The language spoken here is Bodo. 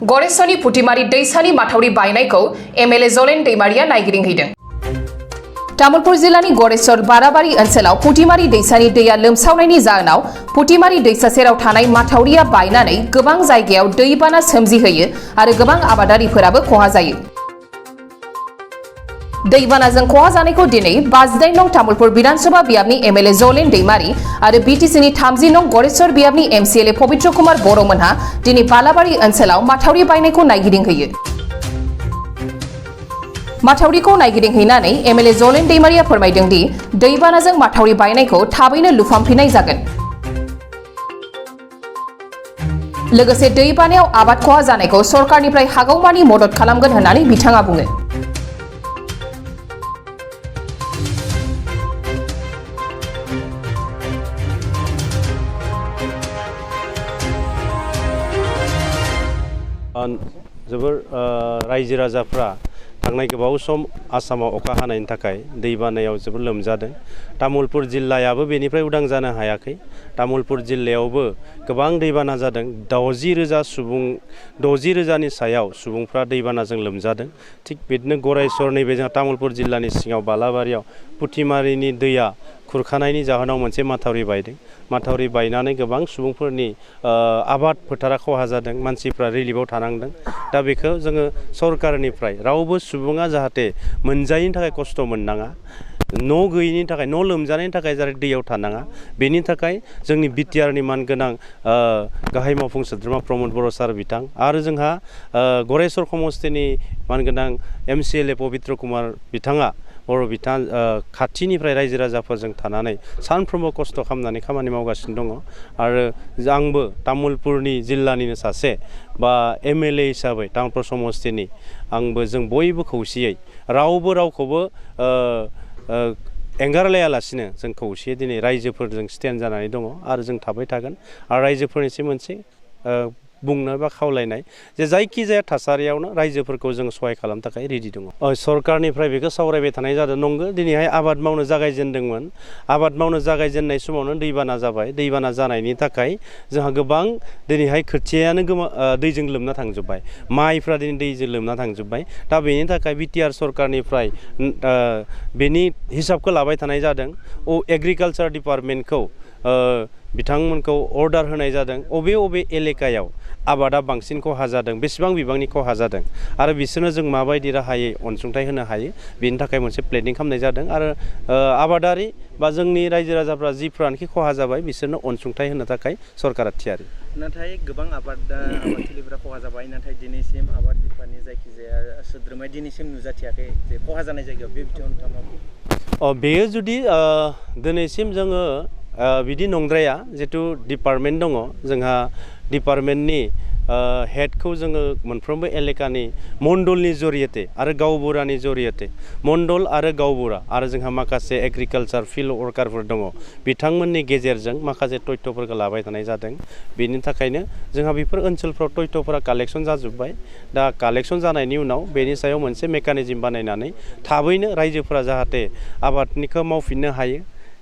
गरेसरनि पुटिमारि दैसानि माथावरि बायनायखौ मलाजल दैमारिया नायगिदिंहैदों। तामुलपुर जिल्लानि गरेसर बाराबारि ओनसोलाव पुटिमारि दैसानि दैया लोमसावनायनि जाहोनाव पुटिमारि दैसा सेराव थानाय माथावरिया बायनानै गोबां जायगायाव दैबाना सोमजिहोयो आरो गोबां आबादारिफोराबो खहा जायो। दैबानाजों खहा जानायखौ दिनै 59 नं तामुलपुर विधानसभा बियाबनि मलाजल दैमारि आरो बीटीसीनि 30 नं गरेसर बियाबनि MCLA पवित्र कुमार बर'मोनहा दिनै बालाबारि ओनसोलाव माथावरि बायनायखौ नायगिदिंहैयो। माथावरिखौ नायगिदिंहैनानै मलाजल दैमारिया फोरमायदों दि दैबानाजों माथावरि बायनायखौ थाबैनो लुफामफिननाय जागोन। लोगोसे दैबानायाव आबाद खहा जानायखौ सरकारनिफ्राय हागौमानि मदद खालामगोन होननानै बिथाङा बुङो। जोबोर रायजो राजाफ्रा थांनाय गोबाव सम आसामाव अखा हानायनि थाखाय दैबानायाव जोबोर लोमजादों। तामुलपुर जिल्लायाबो बेनिफ्राय उदां जानो हायाखै। तामुलपुर जिल्लायावबो गोबां दैबाना जादों। 60,000नि सायाव सुबुंफ्रा दैबानाजों लोमजादों। थिग बिदिनो गरेसर नैबे जोंहा तामुलपुर जिल्लानि सिङाव बालाबारियाव पुटिमारिनि दैया खुरखानायनि जाहोनाव मोनसे माथावरि बायदों। माथावरि बायनानै गोबां सुबुंफोरनि आबाद फोथारा खहा जादों। मानसिफ्रा रिलिफआव थानांदों। दा बेखौ जोङो सरकारनिफ्राय रावबो सुबुङा जाहाथे मोनजायैनि थाखाय खस्थ' मोननाङा, न' गैयैनि थाखाय, न' लोमजानायनि थाखाय जाहाथे दैयाव थानाङा, बेनि थाखाय जोंनि बिटिआरनि मानगोनां गाहाय मावफुं सोद्रोमा प्रमद बर' सार बिथां आरो जोंहा गरेसर समस्तिनि मानगोनां MCLA पवित्र कुमार बिथाङा बर' बिथां खाथिनिफ्राय रायजो राजाफोरजों थानानै सानफ्रोमबो खस्थ' खालामनानै खामानि मावगासिनो दङ। आरो आंबो तामुलपुरनि जिल्लानिनो सासे बा MLA हिसाबै तामुलपुर समस्तिनि आंबो जों बयबो खौसेयै रावबो रावखौबो एंगारलायालासिनो जों खौसेयै दिनै रायजोफोरजों स्टेन्ड जानानै दङ आरो जों थाबाय थागोन। आरो रायजोफोरनिसिम मोनसे बुंनो बा खावलायनाय जे जायखिजाया थासारियावनो रायजोफोरखौ जों सहाय खालामनो थाखाय रेडि दङ। सरकारनिफ्राय बेखौ सावरायबाय थानाय जादों। नंगौ, दिनैहाय आबाद मावनो जागायजेनदोंमोन। आबाद मावनो जागायजेननाय समावनो दैबाना जाबाय। दैबाना जानायनि थाखाय जोंहा गोबां दिनैहाय खोथियायानो दैजों लोमना थांजोब्बाय। माइफ्रा दिनै दैजों लोमना थांजोब्बाय। दा बेनि थाखाय बिटिआर सरकारनिफ्राय बेनि हिसाबखौ लाबाय थानाय जादों। एग्रिकालचार डिपार्टमेन्टखौ बिथांमोनखौ अर्डार होनाय जादों अबे एलेकायाव आबादा बांसिन खहा जादों, बेसेबां बिबांनि खहा जादों आरो बिसोरनो जों माबायदि राहायै अनसुंथाइ होनो हायो, बेनि थाखाय मोनसे प्लेनिं खालामनाय जादों। आरो आबादारि बा जोंनि रायजो राजाफ्रा जिफ्रानोखि खहा जाबाय बिसोरनो अनसुंथाइ होनो थाखाय सरकारा थियारि। नाथाय गोबां आबादथिलिफोरा खहा जाबाय, नाथाय दिनैसिम आबाद बिफाननि जायखिजाया सोद्रोमाया दिनैसिम नुजाथियाखै जे खहा जानाय जायगायाव। बे बिथिङाव नोंथाङा मा बुङो? बेयो जुदि दिनैसिम जोङो बिदि नंद्राया, जितु डिपार्टमेन्ट दङ जोंहा, डिपार्टमेन्टनि हेडखौ जोङो मोनफ्रोमबो एलेकानि मण्डलनि जरियते आरो गावबुरानि जरियते, मण्डल आरो गावबुरा आरो जोंहा माखासे एग्रिकालचार फिल्ड वर्कारफोर दङ, बिथांमोननि गेजेरजों माखासे तथ्यफोरखौ लाबाय थानाय जादों। बेनि थाखायनो जोंहा बेफोर ओनसोलफ्राव तथ्यफोरा कालेक्सन जाजोब्बाय। दा कालेक्सन जानायनि उनाव बेनि सायाव मोनसे मेकानिजम बानायनानै थाबैनो रायजोफोरा जाहाथे आबादनिखौ मावफिननो हायो